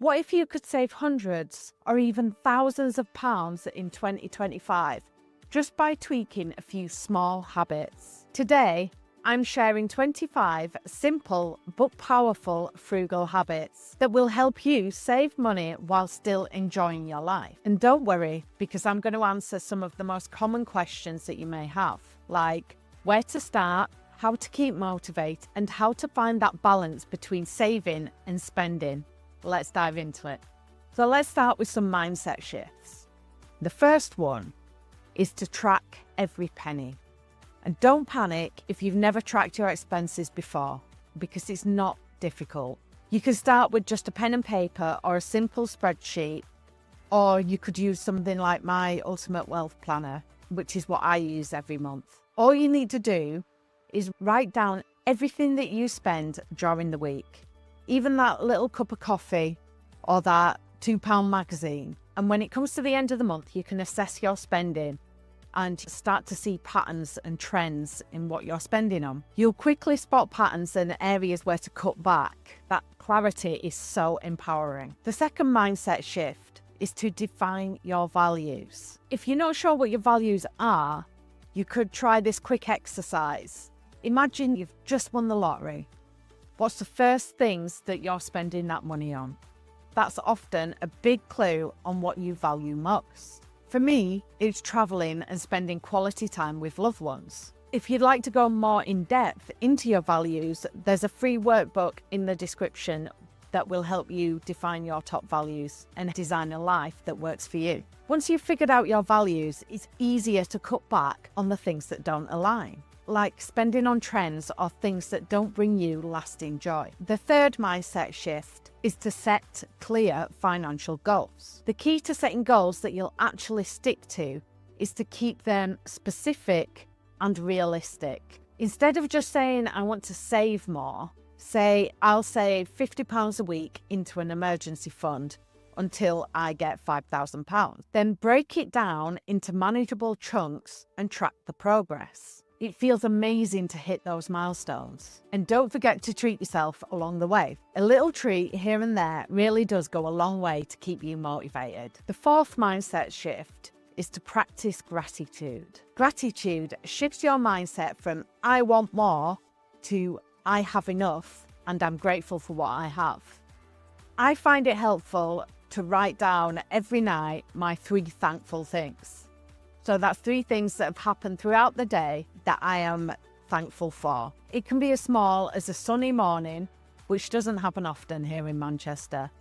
What if you could save hundreds or even thousands of pounds in 2025 just by tweaking a few small habits? Today, I'm sharing 25 simple but powerful frugal habits that will help you save money while still enjoying your life. And don't worry, because I'm going to answer some of the most common questions that you may have, like where to start, how to keep motivated, and how to find that balance between saving and spending. Let's dive into it. So let's start with some mindset shifts. The first one is to track every penny. And don't panic if you've never tracked your expenses before, because it's not difficult. You can start with just a pen and paper or a simple spreadsheet, or you could use something like my Ultimate Wealth Planner, which is what I use every month. All you need to do is write down everything that you spend during the week, even that little cup of coffee or that £2 magazine. And when it comes to the end of the month, you can assess your spending and start to see patterns and trends in what you're spending on. You'll quickly spot patterns and areas where to cut back. That clarity is so empowering. The second mindset shift is to define your values. If you're not sure what your values are, you could try this quick exercise. Imagine you've just won the lottery. What's the first things that you're spending that money on? That's often a big clue on what you value most. For me, it's traveling and spending quality time with loved ones. If you'd like to go more in depth into your values, there's a free workbook in the description that will help you define your top values and design a life that works for you. Once you've figured out your values, it's easier to cut back on the things that don't align, like spending on trends or things that don't bring you lasting joy. The third mindset shift is to set clear financial goals. The key to setting goals that you'll actually stick to is to keep them specific and realistic. Instead of just saying, I want to save more, say, I'll save £50 a week into an emergency fund until I get £5,000. Then break it down into manageable chunks and track the progress. It feels amazing to hit those milestones. And don't forget to treat yourself along the way. A little treat here and there really does go a long way to keep you motivated. The fourth mindset shift is to practice gratitude. Gratitude shifts your mindset from I want more to I have enough and I'm grateful for what I have. I find it helpful to write down every night my 3 thankful things. So that's 3 things that have happened throughout the day that I am thankful for. It can be as small as a sunny morning, which doesn't happen often here in Manchester,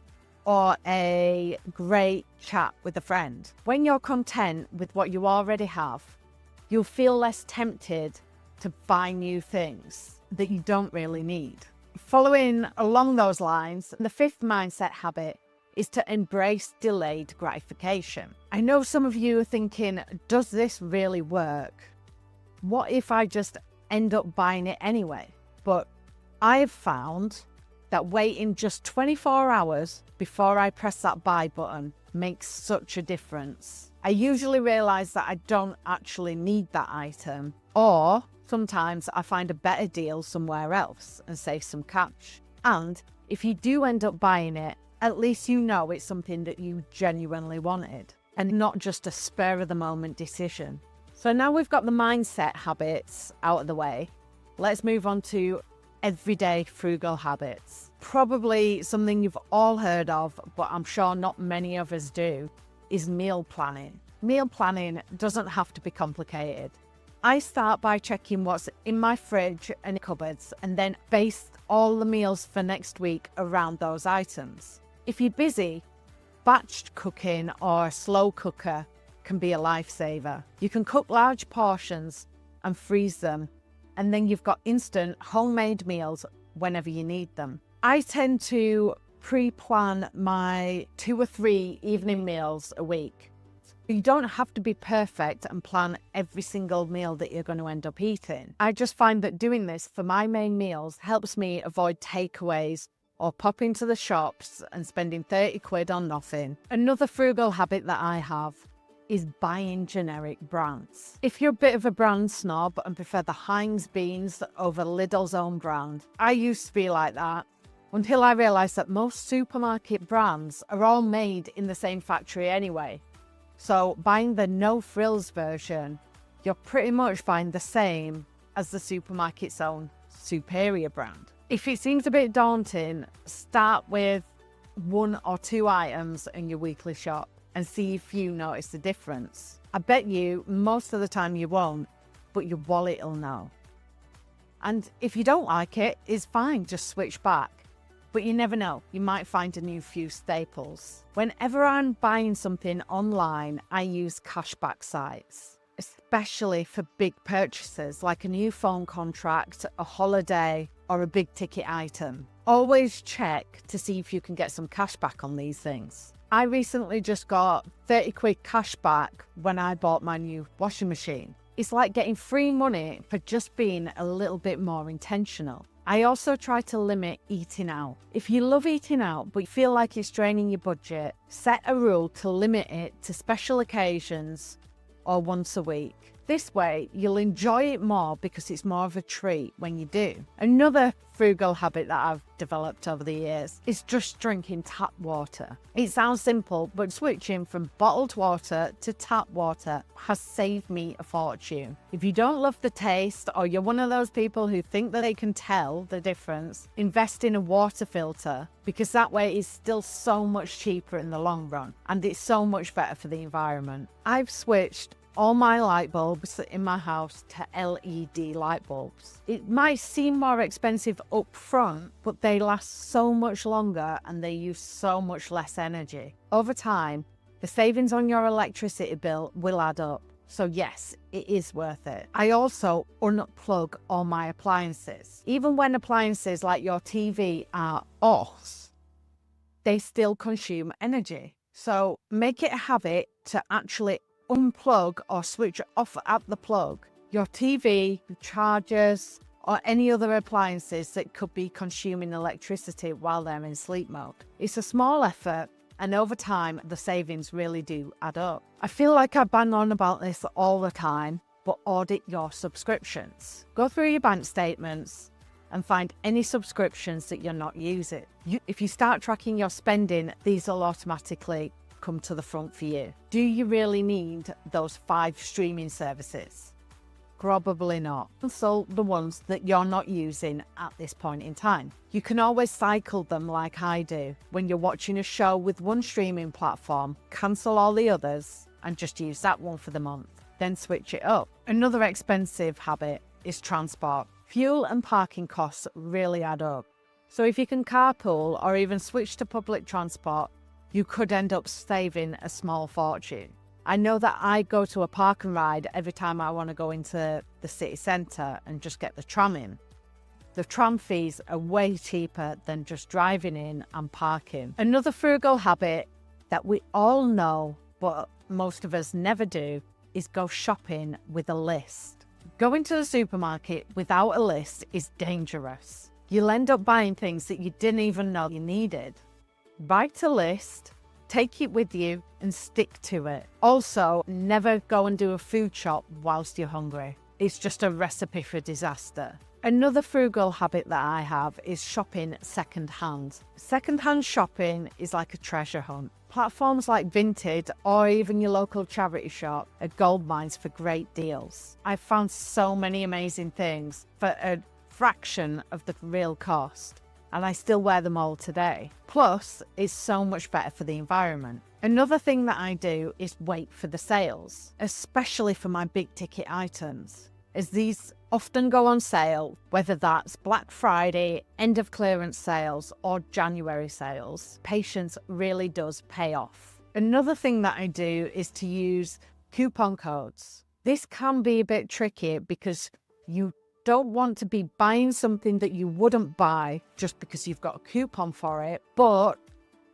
or a great chat with a friend. When you're content with what you already have, you'll feel less tempted to buy new things that you don't really need. Following along those lines, the fifth mindset habit is to embrace delayed gratification. I know some of you are thinking, does this really work? What if I just end up buying it anyway? But I've found that waiting just 24 hours before I press that buy button makes such a difference. I usually realize that I don't actually need that item, or sometimes I find a better deal somewhere else and save some cash. And if you do end up buying it, at least you know it's something that you genuinely wanted and not just a spur of the moment decision. So now we've got the mindset habits out of the way, let's move on to everyday frugal habits. Probably something you've all heard of, but I'm sure not many of us do, is meal planning. Meal planning doesn't have to be complicated. I start by checking what's in my fridge and cupboards and then base all the meals for next week around those items. If you're busy, batched cooking or a slow cooker can be a lifesaver. You can cook large portions and freeze them, and then you've got instant homemade meals whenever you need them. I tend to pre-plan my 2 or 3 evening meals a week. You don't have to be perfect and plan every single meal that you're going to end up eating. I just find that doing this for my main meals helps me avoid takeaways or popping to the shops and spending 30 quid on nothing. Another frugal habit that I have is buying generic brands. If you're a bit of a brand snob and prefer the Heinz beans over Lidl's own brand, I used to be like that. until I realised that most supermarket brands are all made in the same factory anyway. So buying the no frills version, you'll pretty much find the same as the supermarket's own superior brand. If it seems a bit daunting, start with 1 or 2 items in your weekly shop and see if you notice the difference. I bet you most of the time you won't, but your wallet will know. And if you don't like it, it's fine, just switch back. But you never know, you might find a new few staples. Whenever I'm buying something online, I use cashback sites, especially for big purchases like a new phone contract, a holiday, or a big ticket item. Always check to see if you can get some cash back on these things. I recently just got 30 quid cash back when I bought my new washing machine. It's like getting free money for just being a little bit more intentional. I also try to limit eating out. If you love eating out but you feel like it's draining your budget, set a rule to limit it to special occasions or once a week. This way, you'll enjoy it more because it's more of a treat when you do. Another frugal habit that I've developed over the years is just drinking tap water. It sounds simple, but switching from bottled water to tap water has saved me a fortune. If you don't love the taste, or you're one of those people who think that they can tell the difference, invest in a water filter, because that way it's still so much cheaper in the long run, and it's so much better for the environment. I've switched all my light bulbs in my house to LED light bulbs. It might seem more expensive up front, but they last so much longer and they use so much less energy. Over time, the savings on your electricity bill will add up. So yes, it is worth it. I also unplug all my appliances. Even when appliances like your TV are off, they still consume energy. So make it a habit to actually unplug or switch off at the plug your TV, chargers, or any other appliances that could be consuming electricity while they're in sleep mode. It's a small effort, and over time, the savings really do add up. I feel like I bang on about this all the time, but audit your subscriptions. Go through your bank statements and find any subscriptions that you're not using. If you start tracking your spending, these will automatically come to the front for you. Do you really need those 5 streaming services? Probably not. Cancel the ones that you're not using at this point in time. You can always cycle them like I do. When you're watching a show with one streaming platform, cancel all the others and just use that one for the month. Then switch it up. Another expensive habit is transport. Fuel and parking costs really add up. So if you can carpool or even switch to public transport, you could end up saving a small fortune. I know that I go to a park and ride every time I want to go into the city centre and just get the tram in. The tram fees are way cheaper than just driving in and parking. Another frugal habit that we all know, but most of us never do, is go shopping with a list. Going to the supermarket without a list is dangerous. You'll end up buying things that you didn't even know you needed. Write a list, take it with you, and stick to it. Also, never go and do a food shop whilst you're hungry. It's just a recipe for disaster. Another frugal habit that I have is shopping second-hand. Second-hand shopping is like a treasure hunt. Platforms like Vinted or even your local charity shop are gold mines for great deals. I've found so many amazing things for a fraction of the real cost, and I still wear them all today. Plus, it's so much better for the environment. Another thing that I do is wait for the sales, especially for my big ticket items, as these often go on sale, whether that's Black Friday, end of clearance sales, or January sales. Patience really does pay off. Another thing that I do is to use coupon codes. This can be a bit tricky because you don't want to be buying something that you wouldn't buy just because you've got a coupon for it. But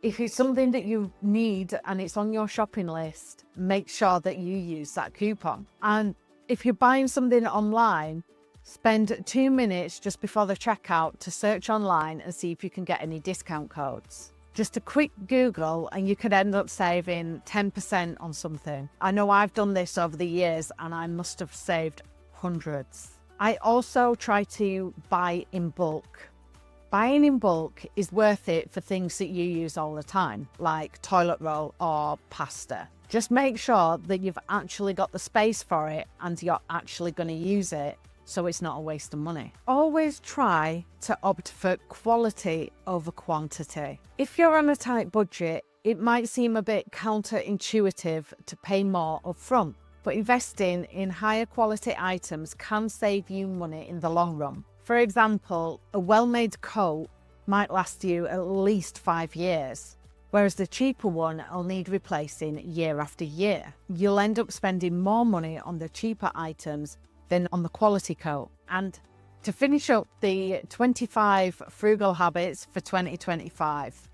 if it's something that you need and it's on your shopping list, make sure that you use that coupon. And if you're buying something online, spend 2 minutes just before the checkout to search online and see if you can get any discount codes. Just a quick Google and you could end up saving 10% on something. I know I've done this over the years and I must have saved hundreds. I also try to buy in bulk. Buying in bulk is worth it for things that you use all the time, like toilet roll or pasta. Just make sure that you've actually got the space for it and you're actually going to use it, so it's not a waste of money. Always try to opt for quality over quantity. If you're on a tight budget, it might seem a bit counterintuitive to pay more upfront, but investing in higher quality items can save you money in the long run. For example, a well-made coat might last you at least 5 years, whereas the cheaper one will need replacing year after year. You'll end up spending more money on the cheaper items than on the quality coat. And to finish up the 25 frugal habits for 2025,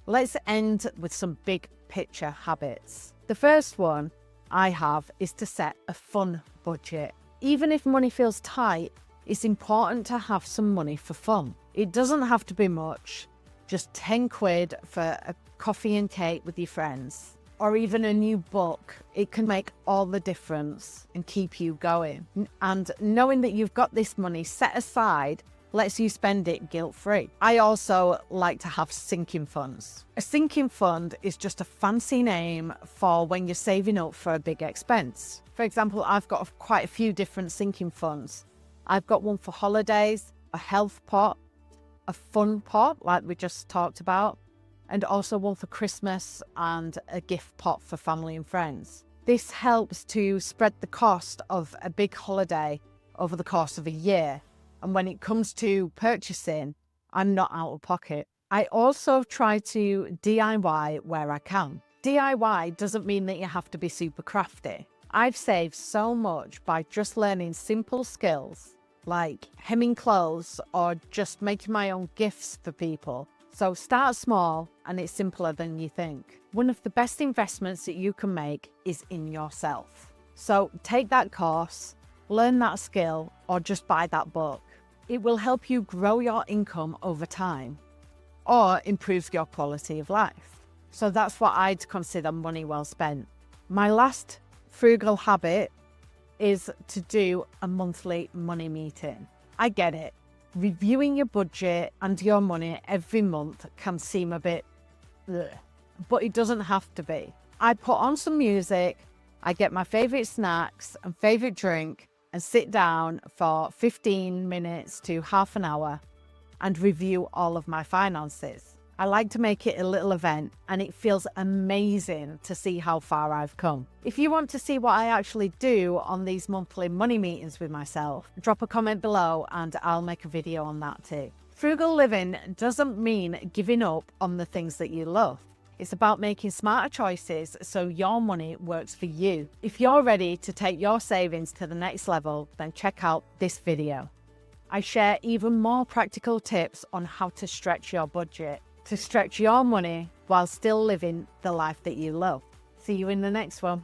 let's end with some big picture habits. The first one I have is to set a fun budget. Even if money feels tight, it's important to have some money for fun. It doesn't have to be much, just 10 quid for a coffee and cake with your friends, or even a new book. It can make all the difference and keep you going. And knowing that you've got this money set aside lets you spend it guilt-free. I also like to have sinking funds. A sinking fund is just a fancy name for when you're saving up for a big expense. For example, I've got quite a few different sinking funds. I've got one for holidays, a health pot, a fun pot like we just talked about, and also one for Christmas and a gift pot for family and friends. This helps to spread the cost of a big holiday over the course of a year. And when it comes to purchasing, I'm not out of pocket. I also try to DIY where I can. DIY doesn't mean that you have to be super crafty. I've saved so much by just learning simple skills like hemming clothes or just making my own gifts for people. So start small and it's simpler than you think. One of the best investments that you can make is in yourself. So take that course, learn that skill, or just buy that book. It will help you grow your income over time or improve your quality of life. So that's what I'd consider money well spent. My last frugal habit is to do a monthly money meeting. I get it. Reviewing your budget and your money every month can seem a bit ugh, but it doesn't have to be. I put on some music, I get my favorite snacks and favorite drink and sit down for 15 minutes to half an hour and review all of my finances. I like to make it a little event and it feels amazing to see how far I've come. If you want to see what I actually do on these monthly money meetings with myself, drop a comment below and I'll make a video on that too. Frugal living doesn't mean giving up on the things that you love. It's about making smarter choices so your money works for you. If you're ready to take your savings to the next level, then check out this video. I share even more practical tips on how to stretch your budget, to stretch your money while still living the life that you love. See you in the next one.